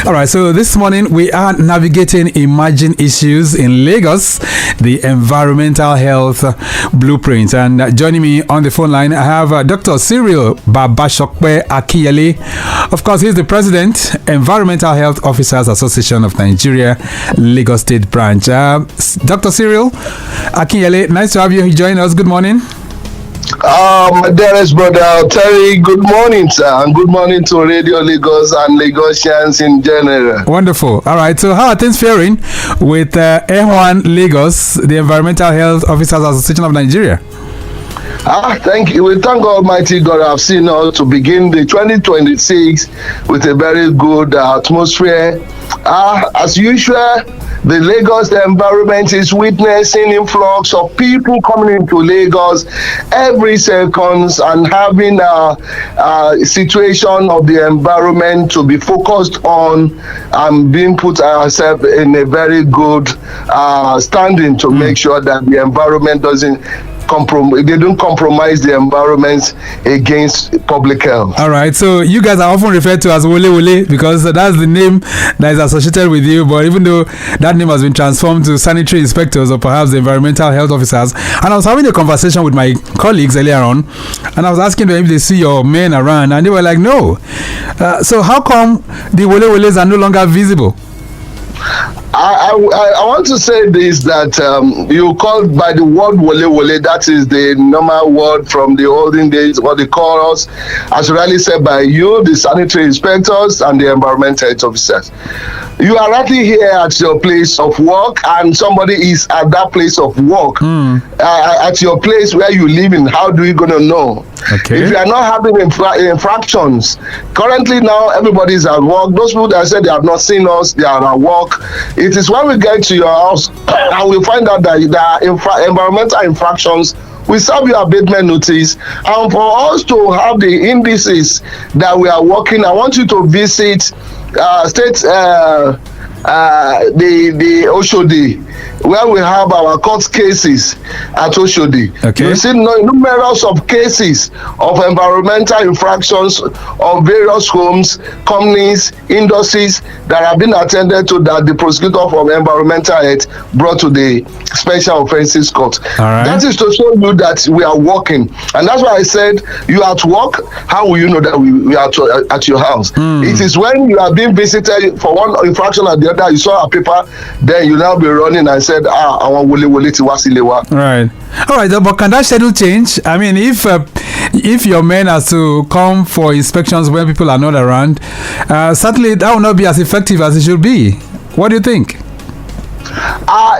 All right, so this morning we are navigating emerging issues in Lagos, the environmental health blueprint. And joining me on the phone line, I have Dr. Cyril Babashokpe Akinyele. Of course, he's the President, Environmental Health Officers Association of Nigeria, Lagos State Branch. Dr. Cyril Akinyele, nice to have you join us. Good morning. My dearest brother Terry, good morning, sir, and good morning to Radio Lagos and Lagosians in general. Wonderful. All right, so how are things faring with EHWAN Lagos, the Environmental Health Officers Association of Nigeria? Thank you. We thank Almighty God. I've seen us to begin the 2026 with a very good atmosphere. As usual, the Lagos environment is witnessing influx of people coming into Lagos every seconds and having a situation of the environment to be focused on and being put ourselves in a very good standing to make sure that the environment they don't compromise the environment against public health. All right, so you guys are often referred to as Wole Wole because that's the name that is associated with you, but even though that name has been transformed to sanitary inspectors or perhaps the environmental health officers. And I was having a conversation with my colleagues earlier on, and I was asking them if they see your men around, and they were like, no. So how come the Wole Woles are no longer visible? I want to say this, that you called by the word Wole Wole, that is the normal word from the olden days, what they call us, as rightly said by you, the sanitary inspectors and the environmental health officers. You are rightly here at your place of work, and somebody is at that place of work, at your place where you live in. How do you going to know? Okay. If you are not having infractions, currently now everybody is at work. Those people that said they have not seen us, they are at work. It is when we get to your house and we find out that there are environmental infractions, we serve you abatement notice. And for us to have the indices that we are working, I want you to visit the Oshodi, where we have our court cases at Oshodi. Okay. You see numerous of cases of environmental infractions of various homes, companies, industries that have been attended to, that the prosecutor from environmental health brought to the special offences court. All right. That is to show you that we are working, and that's why I said you are at work. How will you know that we are at your house? It is when you are being visited for one infraction or the other, you saw a paper, then you now be running and said, I want Wole ti wasilewa. Right. All right, but can that schedule change? I mean, if your men are to come for inspections when people are not around, certainly that will not be as effective as it should be. What do you think?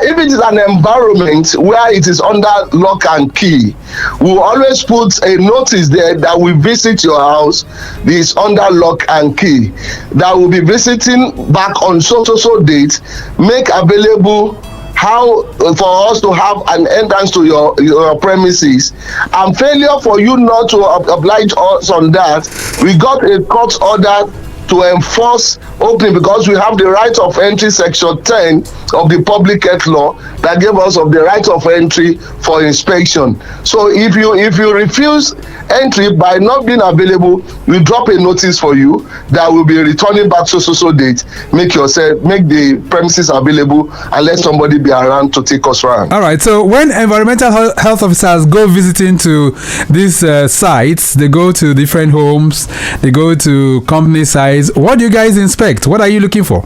If it is an environment where it is under lock and key, we will always put a notice there that we visit your house. This under lock and key, that will be visiting back on so date. Make available how for us to have an entrance to your premises, and failure for you not to oblige us on that, we got a court order to enforce opening, because we have the right of entry, section 10 of the public health law, that gave us of the right of entry for inspection. So if you refuse entry by not being available, we drop a notice for you that will be returning back so date. Make the premises available and let somebody be around to take us around. All right, so when environmental health officers go visiting to these sites, they go to different homes, they go to company sites, what do you guys inspect? What are you looking for?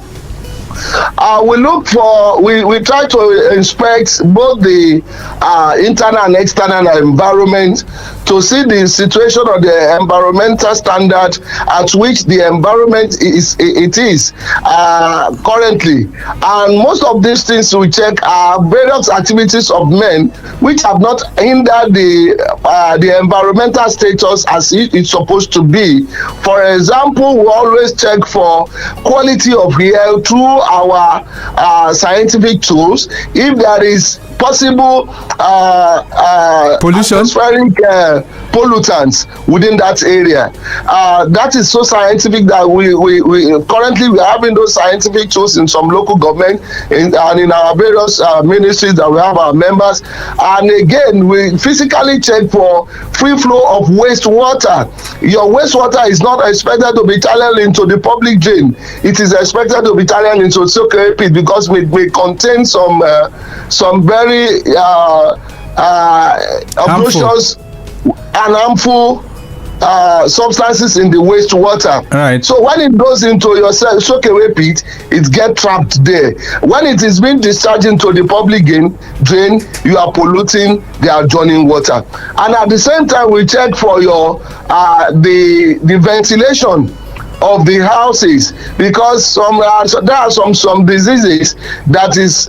We try to inspect both the internal and external environment to see the situation of the environmental standard at which the environment is currently. And most of these things we check are various activities of men which have not hindered the environmental status as it's supposed to be. For example, we always check for quality of air through our scientific tools. If there is possible pollution, atmospheric pollutants within that area. That is so scientific that we currently we are having those scientific tools in some local government and in our various ministries that we have our members. And again, we physically check for free flow of wastewater. Your wastewater is not expected to be channeled into the public drain. It is expected to be channeled into soakaway pit because we contain some very obnoxious and harmful substances in the wastewater. Right. So when it goes into your soakaway pit, it gets trapped there. When it is being discharged into the public drain, you are polluting the adjoining water. And at the same time, we check for your the ventilation of the houses, because there are some diseases that is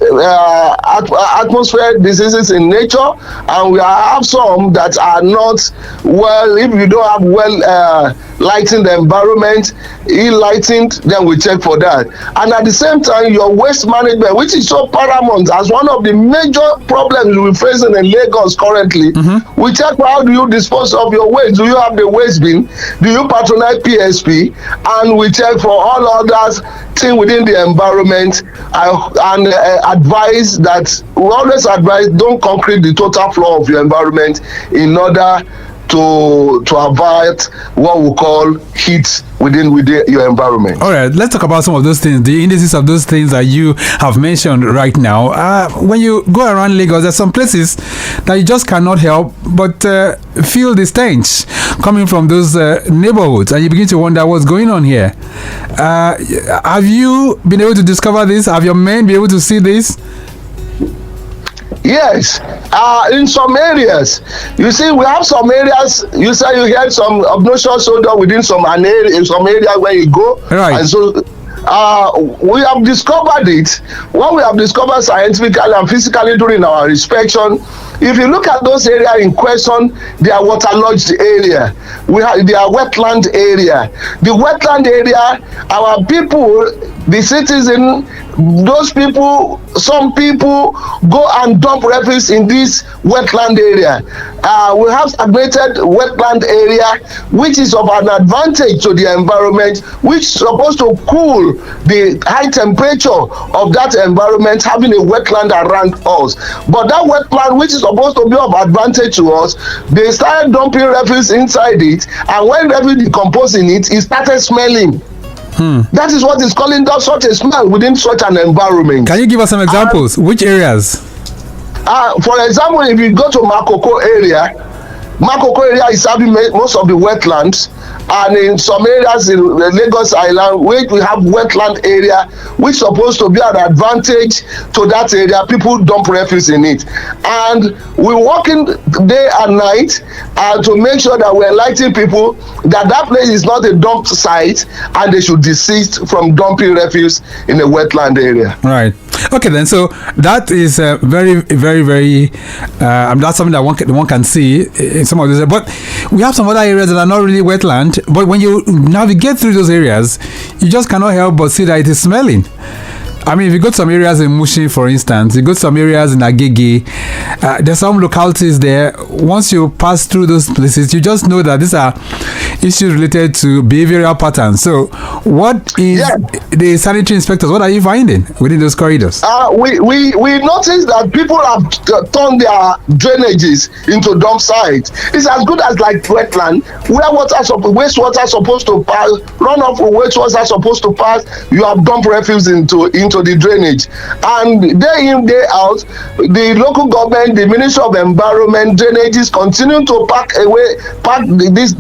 atmospheric diseases in nature, and we have some that are not well. If you don't have well lighting the environment, lighting, then we check for that. And at the same time, your waste management, which is so paramount as one of the major problems we're facing in Lagos currently. We check for how do you dispose of your waste. Do you have the waste bin? Do you patronize PSP? And we check for all others things within the environment, and advise that we always advise don't concrete the total floor of your environment in order to avoid what we call heat within your environment. All right, let's talk about some of those things, the indices of those things that you have mentioned right now. When you go around Lagos, there's some places that you just cannot help but feel the stench coming from those neighborhoods, and you begin to wonder what's going on here. Have you been able to discover this? Have your men been able to see this? Yes, in some areas, you see, we have some areas. You say you hear some obnoxious odor within some area, in some area where you go, right? And so we have discovered it. What we have discovered scientifically and physically during our inspection, if you look at those areas in question, they are waterlogged area. They are wetland area. The wetland area, our people, the citizen, those people, some people go and dump refuse in this wetland area. We have stagnated wetland area, which is of an advantage to the environment, which is supposed to cool the high temperature of that environment, having a wetland around us. But that wetland, which is supposed to be of advantage to us, they started dumping refuse inside it, and when refuse decomposed in it, it started smelling. That is what is calling down such a smell within such an environment. Can you give us some examples? Which areas? For example, if you go to Makoko area is having most of the wetlands, and in some areas in Lagos Island, where we have wetland area, which is supposed to be an advantage to that area, people dump refuse in it. And we're working day and night to make sure that we're enlightening people that that place is not a dump site, and they should desist from dumping refuse in a wetland area. Right. Okay, then. So that is very, very, very. That's something that one can see in some of these. But we have some other areas that are not really wetland. But when you navigate through those areas, you just cannot help but see that it is smelling. I mean, if you go to some areas in Mushin, for instance, you go to some areas in Agege, there's some localities there. Once you pass through those places, you just know that these are issues related to behavioral patterns. So, what is the sanitary inspectors? What are you finding within those corridors? We noticed that people have turned their drainages into dump sites. It's as good as like wetland, where wastewater supposed to pass, runoff of wastewater supposed to pass. You have dumped refuse into the drainage, and day in day out, the local government, the Ministry of Environment, drainages continue to pack these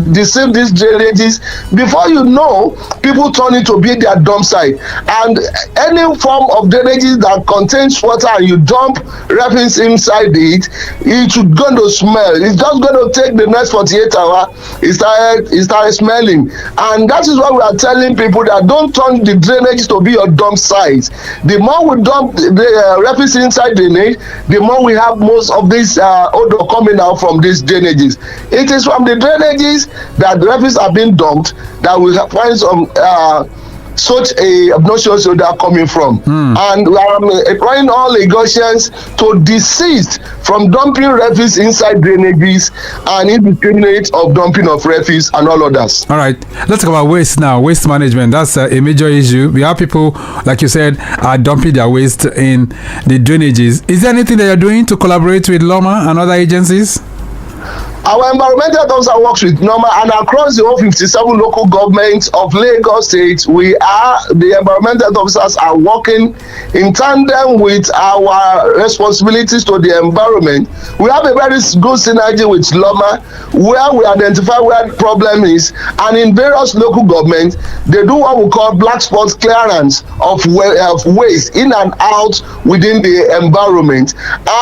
drainages. Before you know, people turn it to be their dump site, and any form of drainages that contains water and you dump refuse inside it, it's going to smell. It's just going to take the next 48 hours. It started smelling, and that is why we are telling people that don't turn the drainage to be your dump site. The more we dump the refuse inside drainage, the more we have most of this odor coming out from these drainages. It is from the drainages that the refuse are being dumped that we find some such a obnoxious odor coming from. And we are employing all Lagosians to desist from dumping refuse inside drainages and indiscriminate of dumping of refuse and all others. All right, let's talk about waste now. Waste management, that's a major issue. We have people, like you said, are dumping their waste in the drainages. Is there anything that you're doing to collaborate with LOMA and other agencies? Our environmental officer works with NORMA, and across the whole 57 local governments of Lagos State, the environmental officers are working in tandem with our responsibilities to the environment. We have a very good synergy with LOMA, where we identify where the problem is, and in various local governments, they do what we call black spot clearance of waste in and out within the environment.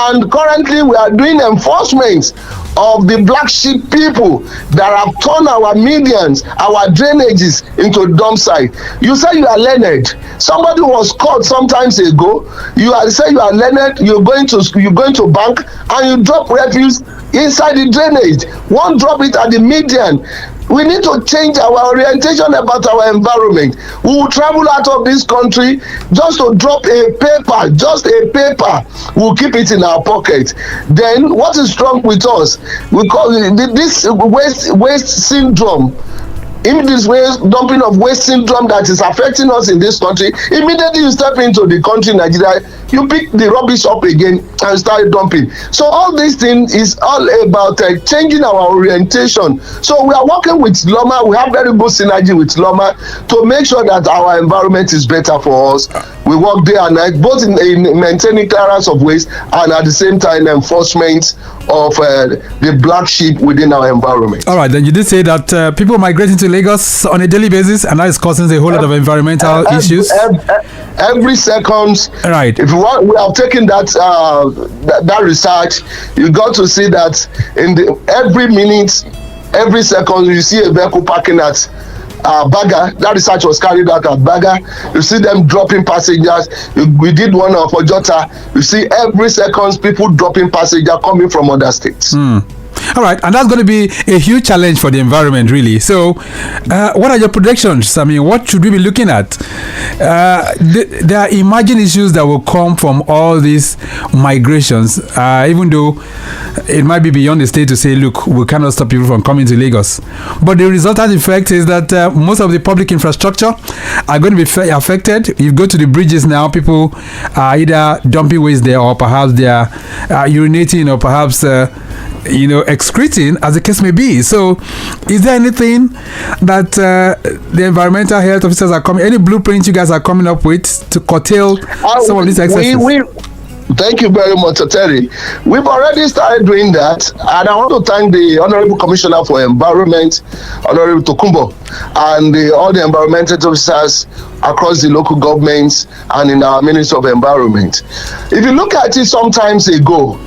And currently, we are doing enforcement of the black sheep people that have turned our medians, our drainages into dump site. You say you are learned. Somebody was caught sometimes ago. You say you are learned. You're going to bank and you drop refuse inside the drainage. One drop it at the median. We need to change our orientation about our environment. We will travel out of this country just to drop a paper, just a paper. We'll keep it in our pocket. Then what is wrong with us? We call it this waste syndrome. In this waste dumping of waste syndrome that is affecting us in this country, immediately you step into the country Nigeria, you pick the rubbish up again and start dumping. So all these things is all about changing our orientation. So we are working with LOMA. We have very good synergy with LOMA to make sure that our environment is better for us. We work day and night, both in maintaining clearance of waste and at the same time enforcement of the black sheep within our environment. All right, then you did say that people migrating to Lagos on a daily basis, and that is causing a whole lot of environmental issues. Every second, right? If we have taken that research, you got to see that every minute, every second, you see a vehicle parking at Baga. That research was carried out at Baga. You see them dropping passengers. We did one of Ojota. You see every second people dropping passengers coming from other states. All right, and that's going to be a huge challenge for the environment, really. So, what are your predictions? I mean, what should we be looking at? There are emerging issues that will come from all these migrations, even though it might be beyond the state to say, look, we cannot stop people from coming to Lagos. But the resultant effect is that most of the public infrastructure are going to be affected. You go to the bridges now, people are either dumping waste there, or perhaps they are urinating, or perhaps excreting, as the case may be. So is there anything that the environmental health officers are coming, any blueprint you guys are coming up with to curtail some of these excesses? Thank you very much, Terry. We've already started doing that, and I want to thank the Honorable Commissioner for Environment, Honorable Tokumbo, and all the environmental officers across the local governments and in our Ministry of Environment. If you look at it sometimes ago,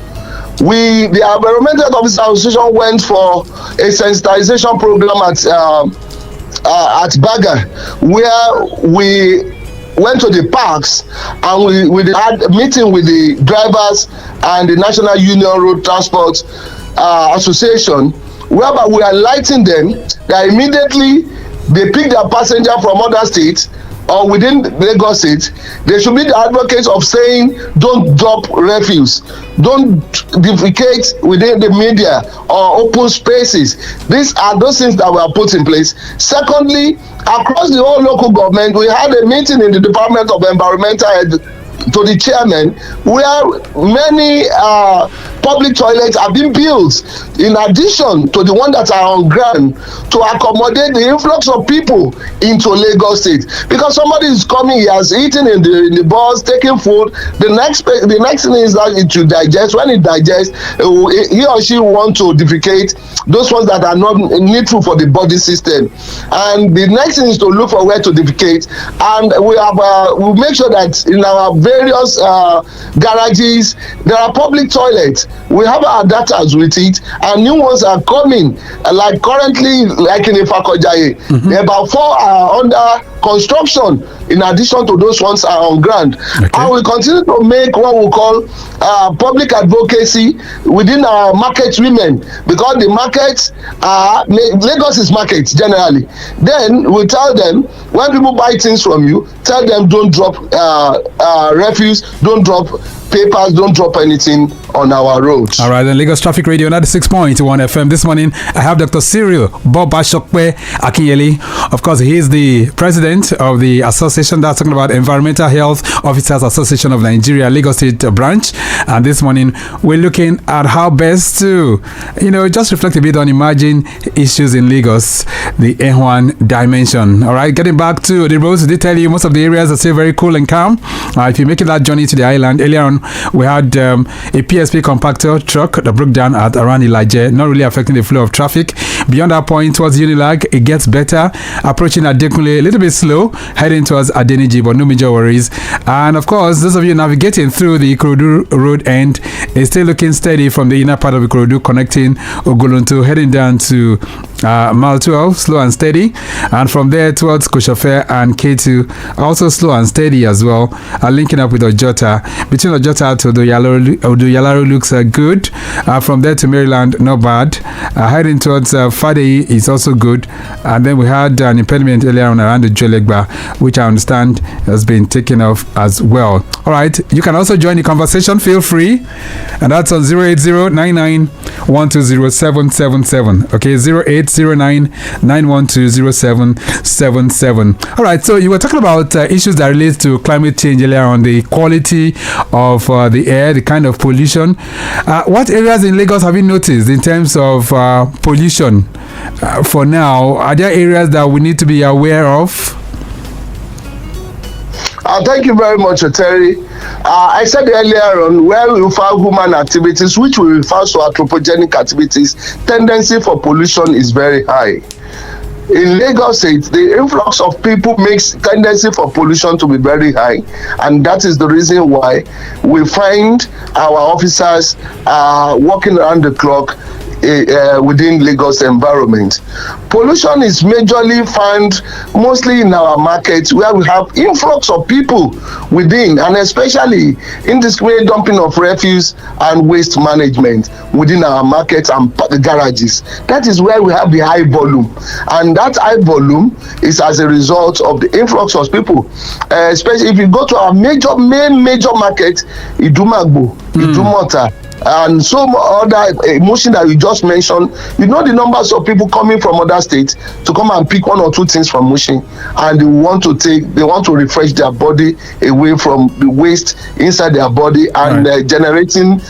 the Environmental Officer Association went for a sensitization program at Baga, where we went to the parks and we had a meeting with the drivers and the National Union Road Transport Association, whereby we are enlightening them that immediately they pick their passenger from other states or within Lagos State, they should be the advocates of saying don't drop refuse, don't defecate within the media or open spaces. These are those things that were put in place. Secondly, across the whole local government, we had a meeting in the Department of Environmental to the chairman, where many public toilets are being built in addition to the one that are on ground to accommodate the influx of people into Lagos State. Because somebody is coming, he has eaten in the bus, taking food. The next thing is that it should digest. When it digests, he or she want to defecate those ones that are not needful for the body system. And the next thing is to look for where to defecate. And we make sure that in our various garages there are public toilets. We have our data with it, and new ones are coming. Like currently, like in Ifakojaye, about 4 are under construction in addition to those ones are on ground. Okay. And we continue to make what we call public advocacy within our market women, because the markets are Lagos is market generally. Then we tell them, when people buy things from you, tell them don't drop refuse, don't drop papers, don't drop anything on our roads. All right, then Lagos Traffic Radio 96.1 FM. This morning, I have Dr. Cyril Bobashokpe Akinyele. Of course, he is the president of the association that's talking about Environmental Health Officers Association of Nigeria, Lagos State branch. And this morning, we're looking at how best to, just reflect a bit on emerging issues in Lagos, the N1 dimension. All right, getting back to the roads, they tell you most of the areas are still very cool and calm. If you're making that journey to the island, earlier on, we had a PSP compactor truck that broke down at around Ilaje, not really affecting the flow of traffic. Beyond that point, towards Unilag, it gets better. Approaching Adekunle, a little bit slow, heading towards Adeniji, but no major worries. And of course, those of you navigating through the Ikorodu road end, is still looking steady from the inner part of Ikorodu, connecting Ogolonto, heading down to Mile 12, slow and steady. And from there towards Koshofe and K2, also slow and steady as well. Linking up with Ojota. Between Ojota to Odoyalaro looks good. From there to Maryland, not bad. Heading towards Fadei is also good. And then we had an impediment earlier on around the Jolegba, which I understand has been taken off as well. All right, you can also join the conversation. Feel free. And that's on 080-99-120-777. Okay, 0809-912-0777. All right, so you were talking about issues that relate to climate change earlier on, the quality of the air, the kind of pollution. What areas in Lagos have you noticed in terms of pollution for now? Are there areas that we need to be aware of? Thank you very much, Terry. I said earlier on, where we found human activities, which we refer to anthropogenic activities, tendency for pollution is very high. In Lagos State, the influx of people makes tendency for pollution to be very high, and that is the reason why we find our officers working around the clock within Lagos environment. Pollution is majorly found mostly in our markets, where we have influx of people within, and especially indiscriminate dumping of refuse and waste management within our markets and the garages. That is where we have the high volume, and that high volume is as a result of the influx of people. Especially if you go to our major market, Idumagbo, Idumota, and some other emotion that you just mentioned. The numbers of people coming from other states to come and pick one or two things from Mushin, and they want to refresh their body away from the waste inside their body and generating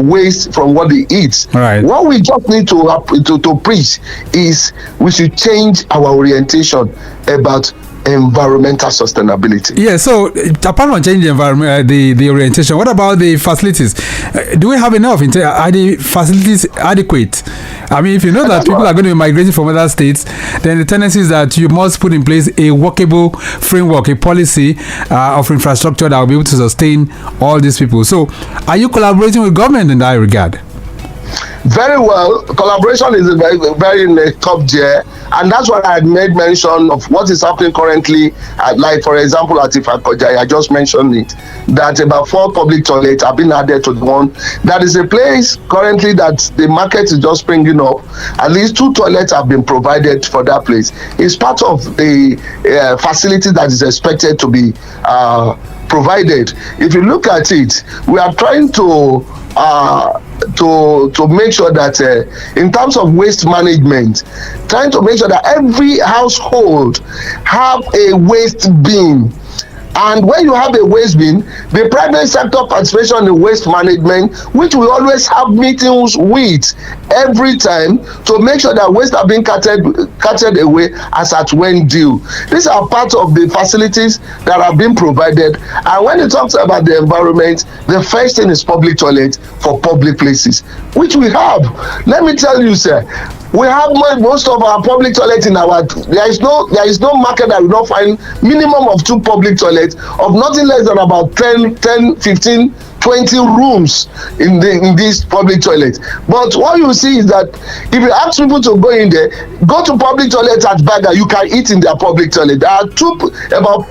waste from what they eat. Right. What we just need to preach is we should change our orientation about environmental sustainability. Yeah, so apart from changing the environment, the orientation, what about the facilities? Do we have enough? Are the facilities adequate? I mean, if you know that people are going to be migrating from other states, then the tendency is that you must put in place a workable framework, a policy of infrastructure that will be able to sustain all these people. So, are you collaborating with government in that regard? Very well. Collaboration is very in the top tier, and that's why I had made mention of what is happening currently. Like, for example, at Ifakoja, I just mentioned it, that about 4 public toilets have been added to the one. That is a place currently that the market is just springing up. At least 2 toilets have been provided for that place. It's part of the facility that is expected to be provided. If you look at it, we are trying to make sure that in terms of waste management, trying to make sure that every household have a waste bin. And when you have a waste bin, the private sector participation in waste management, which we always have meetings with every time to make sure that waste are being carted away as at when due. These are part of the facilities that are being provided. And when it talks about the environment, the first thing is public toilet for public places, which we have. Let me tell you, sir, we have most of our public toilets in our. There is no market that will not find minimum of 2 public toilets of nothing less than about 10, 15 20 rooms in this public toilet. But what you see is that if you ask people to go in there, go to public toilet at Baga, you can eat in their public toilet. There are about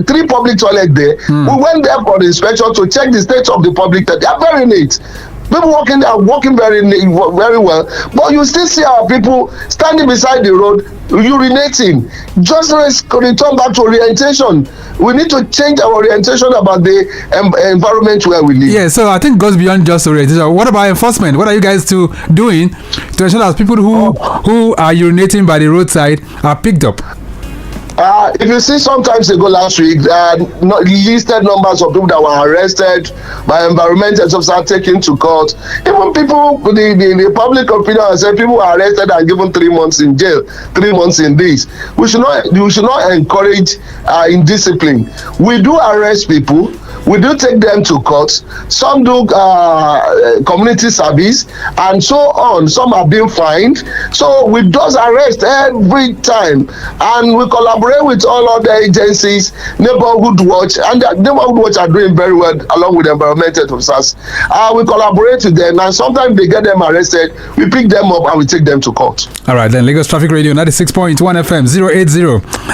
3 public toilets there. We went there for the inspection to check the state of the public toilet. They are very neat. People working there are working very well, but you still see our people standing beside the road urinating. Just return back to orientation. We need to change our orientation about the environment where we live. Yeah, so I think it goes beyond just orientation. What about enforcement? What are you guys doing to ensure that people who are urinating by the roadside are picked up? If you see, sometimes ago last week, listed numbers of people that were arrested by environmental officers taken to court. Even people, the public opinion said people were arrested and given 3 months in jail, 3 months in this. We should not encourage indiscipline. We do arrest people. We do take them to court. Some do community service and so on. Some are being fined. So we do arrest every time, and we collaborate with all other agencies, Neighborhood Watch, and the Neighborhood Watch are doing very well along with environmental officers. We collaborate with them, and sometimes they get them arrested. We pick them up and we take them to court. All right, then Lagos Traffic Radio 96.1 FM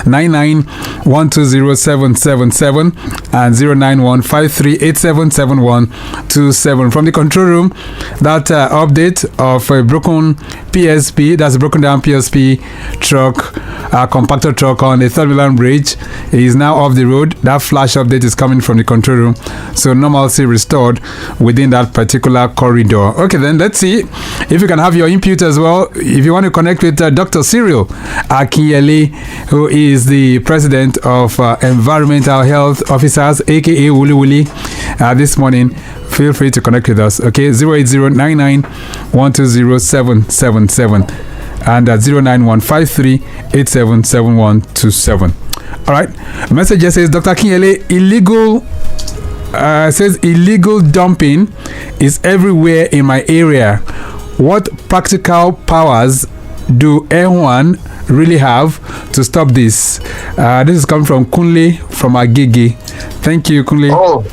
080-99-120-777 and 091-5387-7127. From the control room, that update of a broken PSP, that's a broken down PSP truck, compactor truck on the Third Mainland Bridge, is now off the road. That flash update is coming from the control room, so normalcy restored within that particular corridor. Okay, then let's see if you can have your input as well. If you want to connect with Dr. Cyril Akinyele, who is the president of Environmental Health Officers, aka Wuli Wuli, this morning, feel free to connect with us. Okay, 080-99-120-777 and 091-5387-7127. All right, message says Dr. Akinyele, illegal dumping is everywhere in my area. What practical powers do N1 really have to stop this? This is coming from Kunle from Agege. Thank you, Kunle. Oh,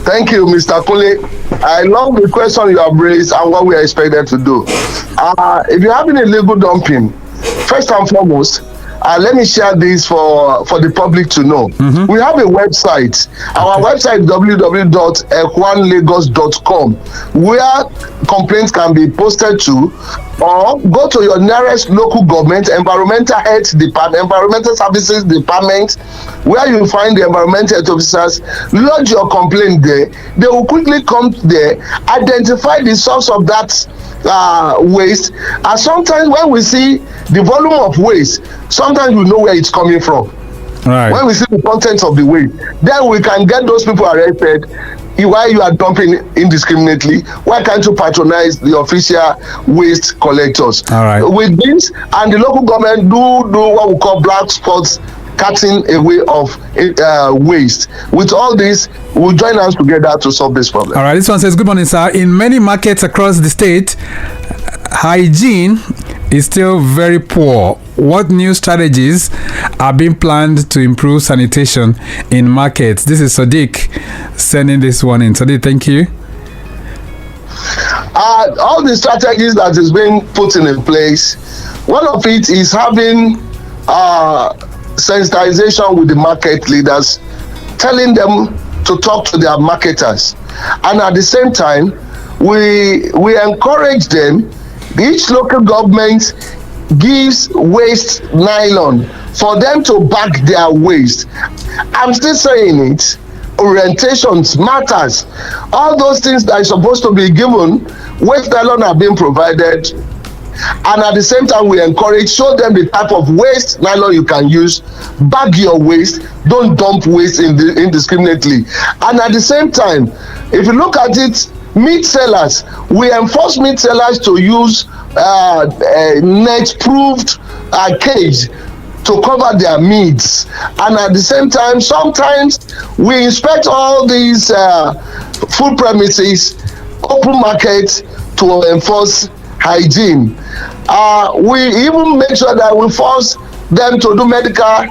thank you, Mr. Kunle. I love the question you have raised and what we are expected to do. If you have an illegal dumping, first and foremost, let me share this for the public to know. We have a website. Our website is www.ekwanlagos.com, where complaints can be posted to, or go to your nearest local government, environmental health department, environmental services department, where you find the environmental health officers, lodge your complaint there. They will quickly come there, identify the source of that waste, and sometimes when we see the volume of waste, sometimes we know where it's coming from. Right. When we see the contents of the waste, then we can get those people arrested. Why you are dumping indiscriminately? Why can't you patronize the official waste collectors? All right. With this, and the local government do what we call black spots cutting away of waste. With all this, we'll join hands together to solve this problem. All right, this one says, good morning, sir. In many markets across the state, hygiene is still very poor. What new strategies are being planned to improve sanitation in markets? This is Sadiq sending this one in. Sadiq, thank you. All the strategies that is being put in place, one of it is having sensitization with the market leaders, telling them to talk to their marketers, and at the same time we encourage them. Each local government gives waste nylon for them to bag their waste. I'm still saying it, orientations matters. All those things that are supposed to be given, waste nylon are being provided, and at the same time we encourage, show them the type of waste nylon you can use, bag your waste, don't dump waste indiscriminately. And at the same time, if you look at it, meat sellers, we enforce meat sellers to use net-proofed cage to cover their meats. And at the same time, sometimes we inspect all these food premises, open markets, to enforce hygiene. We even make sure that we force them to do medical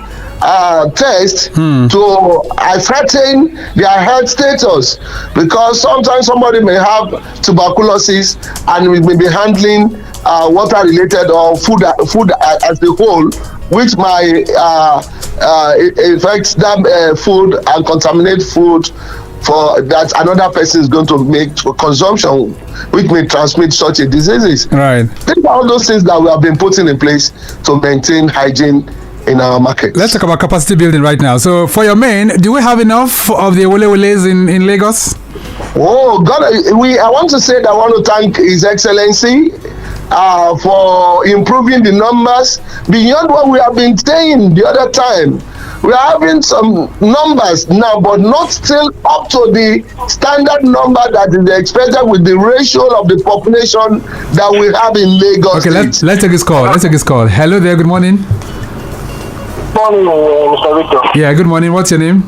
test to ascertain their health status, because sometimes somebody may have tuberculosis and we may be handling water related or food as a whole, which might affect that food and contaminate food for that another person is going to make for consumption, which may transmit such a diseases. Right. Think about all those things that we have been putting in place to maintain hygiene in our market. Let's talk about capacity building right now. So for your men, do we have enough of the Woles in Lagos? Oh God, I want to say that I want to thank His Excellency for improving the numbers beyond what we have been saying the other time. We are having some numbers now, but not still up to the standard number that is expected with the ratio of the population that we have in Lagos. Okay, let's take this call. Hello there, good morning. Morning, Mr. Victor. Yeah, good morning. What's your name?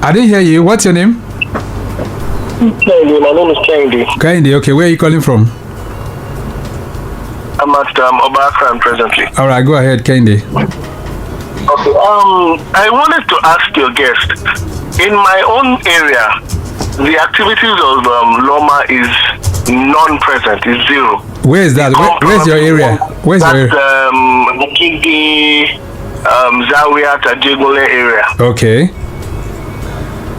I didn't hear you. What's your name? Kennedy. My name is Kennedy. Kennedy, okay. Where are you calling from? I'm at Obakran presently. All right, go ahead, Kennedy. Okay. I wanted to ask your guest. In my own area, the activities of Loma is non-present. Is zero. Where is that? Where's your area? Where's your area? The Kigi, Zawiya, Tajegule area. Okay.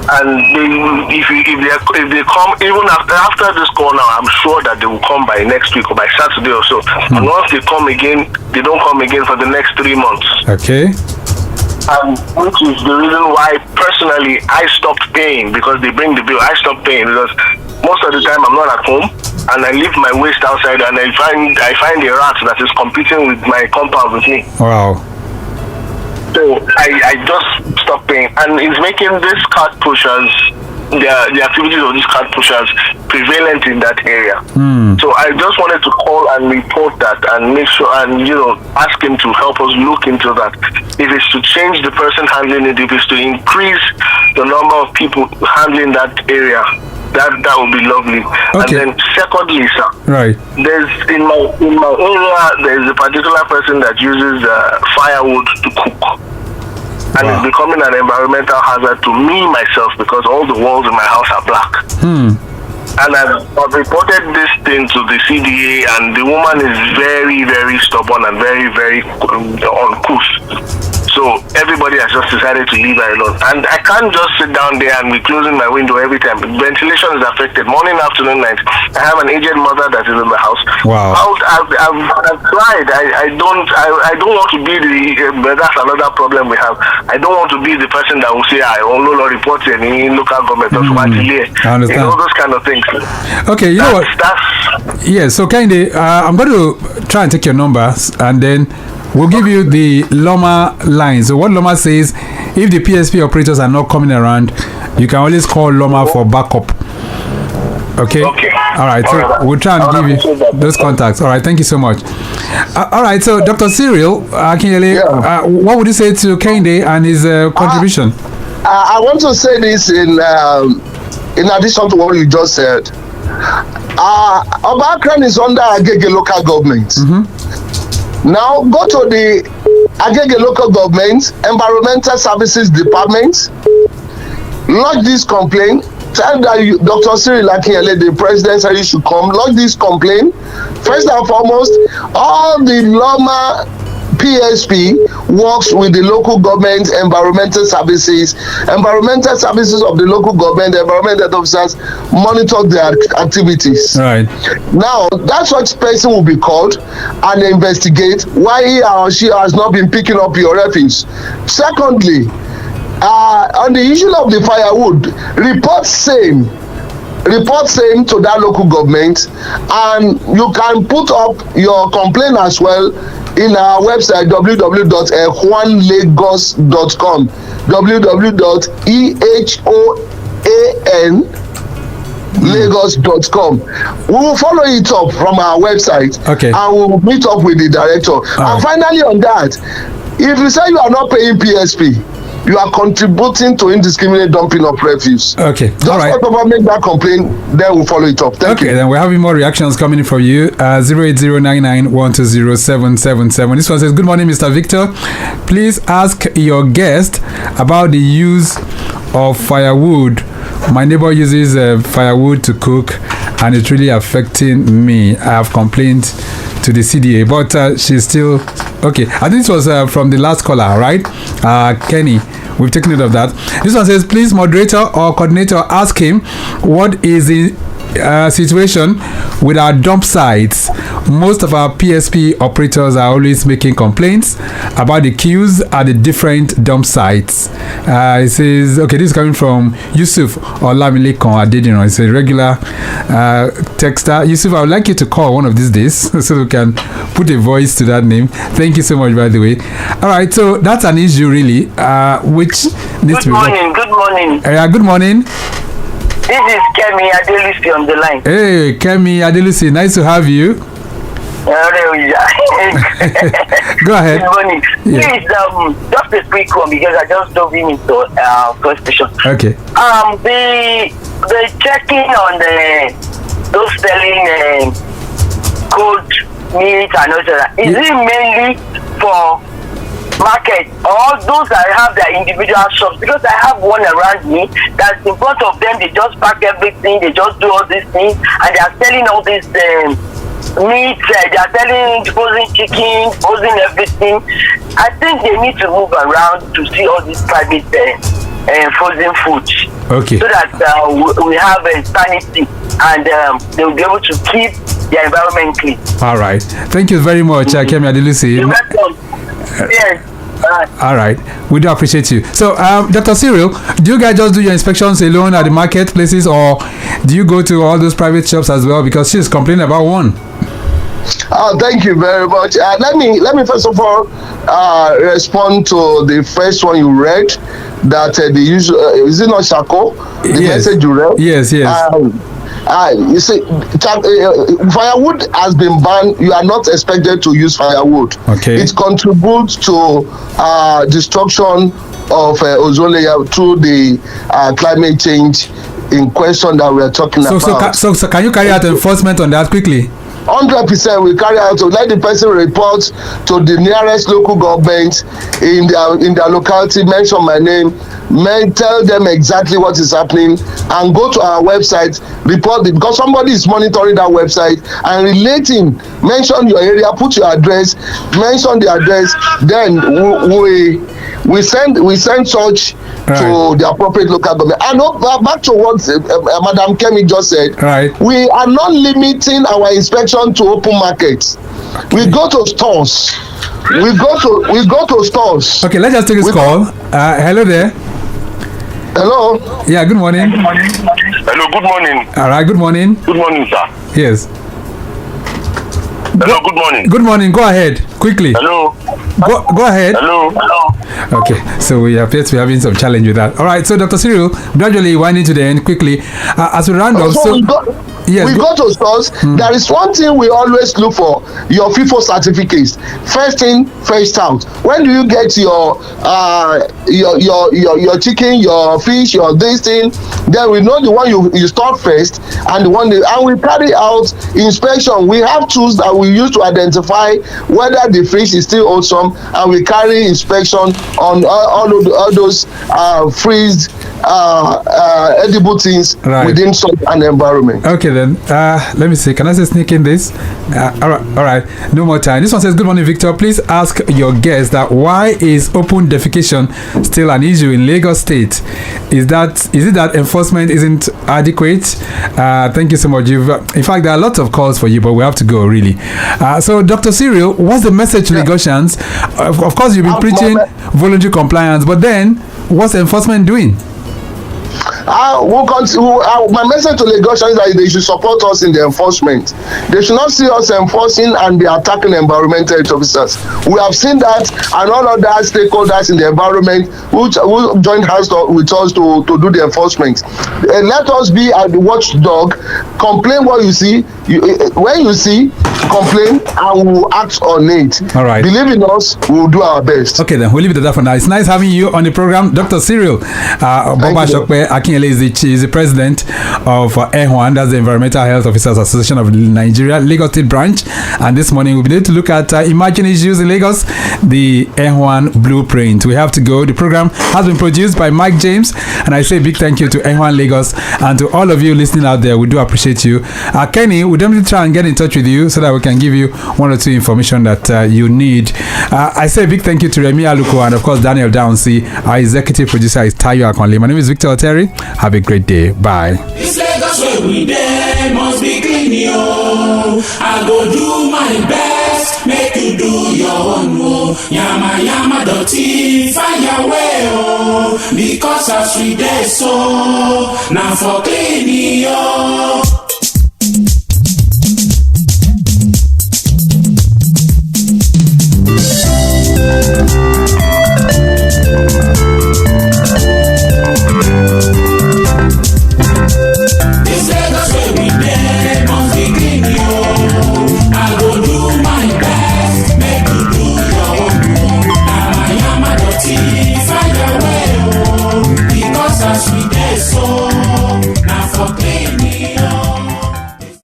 And if they come even after this call now, I'm sure that they will come by next week or by Saturday or so. And once they come again, they don't come again for the next 3 months. Okay. And which is the reason why personally I stopped paying, because they bring the bill. I stopped paying because most of the time I'm not at home and I leave my waste outside, and I find a rat that is competing with my compound with me. Wow. So I just stopped paying, and it's making these card pushers, the activities of these card pushers prevalent in that area. So I just wanted to call and report that and make sure, and ask him to help us look into that. If it's to change the person handling it, if it's to increase the number of people handling that area, that would be lovely. Okay. And then secondly, sir, right, there's in my area there's a particular person that uses firewood to cook, and it's becoming an environmental hazard to me myself, because all the walls in my house are black. And I've reported this thing to the CDA, and the woman is very, very stubborn and very, very uncouth. So everybody has just decided to leave her alone. And I can't just sit down there and be closing my window every time. Ventilation is affected. Morning, afternoon, night. I have an aged mother that is in the house. Wow. I've tried. I don't want to be but that's another problem we have. I don't want to be the person that will say, I only report any local government or I understand. those kind of things. Okay, you know what? Yeah, so Kennedy, I'm going to try and take your numbers, and then we'll give you the Loma line. So what Loma says, if the PSP operators are not coming around, you can always call Loma for backup. Okay? All right, so we'll try and give you those contacts. All right, thank you so much. All right, so Dr. Cyril Akinyele, what would you say to Kennedy and his contribution? I want to say this in addition to what you just said. Obakran is under Agege local government. Now go to the Agege local government environmental services department, lodge this complaint, tell that Dr. Cyril Akinyele, the president, said you should come, lodge this complaint. First and foremost, all the Loma PSP works with the local government environmental services of the local government. The environmental officers monitor their activities. Right. Now, that such person will be called and investigate why he or she has not been picking up your refuse. Secondly, on the issue of the firewood, report same to that local government, and you can put up your complaint as well in our website www.ehwanlagos.com www.ehwanlagos.com. We will follow it up from our website, and we will meet up with the director. And finally on that, if you say you are not paying PSP, you are contributing to indiscriminate dumping of refuse. Okay, Just all right. make that complaint, then we'll follow it up. Thank you. Okay, then we're having more reactions coming in from you. 08099120777. This one says, good morning, Mr. Victor. Please ask your guest about the use of firewood. My neighbor uses firewood to cook, and it's really affecting me. I have complained to the CDA, but she's still okay. I think this was from the last caller, right? Kenny. We've taken note of that. This one says, please, moderator or coordinator, ask him what is the situation with our dump sites. Most of our PSP operators are always making complaints about the queues at the different dump sites. It says, okay, this is coming from Yusuf Olamilekon Adedino. It's a regular texter. Yusuf, I would like you to call one of these days so we can put a voice to that name. Thank you so much, by the way. All right, so that's an issue really, which needs to be... Good morning. Good morning. This is Kemi Adelusi on the line. Hey, Kemi Adelusi, nice to have you. Go ahead. Good morning. Yeah. Please, just a quick one because I just dove into first station. Okay. The checking on those selling cold meat and all that, is it mainly for market or those that have their individual shops? Because I have one around me that's in front of them, they just pack everything, they just do all these things, and they are selling all this meat, they are selling frozen chicken, frozen everything. I think they need to move around to see all these private frozen food. Okay. So that we have a sanity and they will be able to keep the environment clean. All right. Thank you very much, Kemi Adelusi. You're welcome. Yes. All right, we do appreciate you. So, Dr. Cyril, do you guys just do your inspections alone at the marketplaces, or do you go to all those private shops as well? Because she's complaining about one. Thank you very much. Let me first of all respond to the first one you read. That the usual is it not Shako? The message you read. Yes. You see, firewood has been banned. You are not expected to use firewood. Okay. It contributes to destruction of ozone layer through the climate change in question that we are talking about. So can you carry out enforcement on that quickly? 100% we carry out to let the person report to the nearest local government in their locality, mention my name, tell them exactly what is happening, and go to our website, report it, because somebody is monitoring that website and relating, mention your area, put your address, mention the address, then we send such to the appropriate local government. And back to what Madam Kemi just said, we are not limiting our inspection to open markets. Okay. We go to stores. We go to stores. Okay, let's just take this call. Hello there. Hello. Yeah, good morning. Hello, good morning. All right, good morning. Good morning, sir. Yes. Hello, good morning. Good morning. Go ahead, quickly. Hello. Go ahead. Hello. Okay, so we appear to be having some challenge with that. All right, so Dr. Cyril, gradually winding to the end quickly. As we round up, we go to stores. There is one thing we always look for: your FIFO certificates. First in, first out. When do you get your chicken, your fish, your this thing? Then we know the one you store first, and the one and we carry out inspection. We have tools that we use to identify whether the fish is still wholesome, and we carry inspection on all those freeze edible things within such an environment. Okay then, let me see, can I say sneak in this? All right, no more time. This one says, good morning, Victor, please ask your guest that why is open defecation still an issue in Lagos State? Is it that enforcement isn't adequate? Thank you so much. In fact, there are lots of calls for you, but we have to go really. So Dr. Cyril, what's the message to Lagosians? Of course you've been preaching voluntary compliance, but then what's enforcement doing? My message to Lagosians is that they should support us in the enforcement. They should not see us enforcing and be attacking environmental officers. We have seen that, and all other stakeholders in the environment who joined hands with us to do the enforcement. Let us be the watchdog. Complain what you see. when you see, complain and we will act on it. All right. Believe in us, we will do our best. Okay, then we'll leave it at that for now. It's nice having you on the program, Dr. Cyril Boba Shokpe Akinyele is the president of EHWAN, that's the Environmental Health Officers Association of Nigeria, Lagos State branch. And this morning we'll be able to look at emerging issues in Lagos, the EHWAN blueprint. We have to go. The program has been produced by Mike James, and I say a big thank you to EHWAN Lagos and to all of you listening out there. We do appreciate you. Kenny, we'll definitely try and get in touch with you so that we can give you one or two information that you need. I say a big thank you to Remy Aluko and of course Daniel Downsey. Our executive producer is Tayo Akonle. My name is Victor Oteri. Have a great day. Bye. This Lagos where we dey must be clean, yo. I go do my best, make you do your own, oh. Yama dirty, find your way, oh. Because as we dey so, now for clean, yo.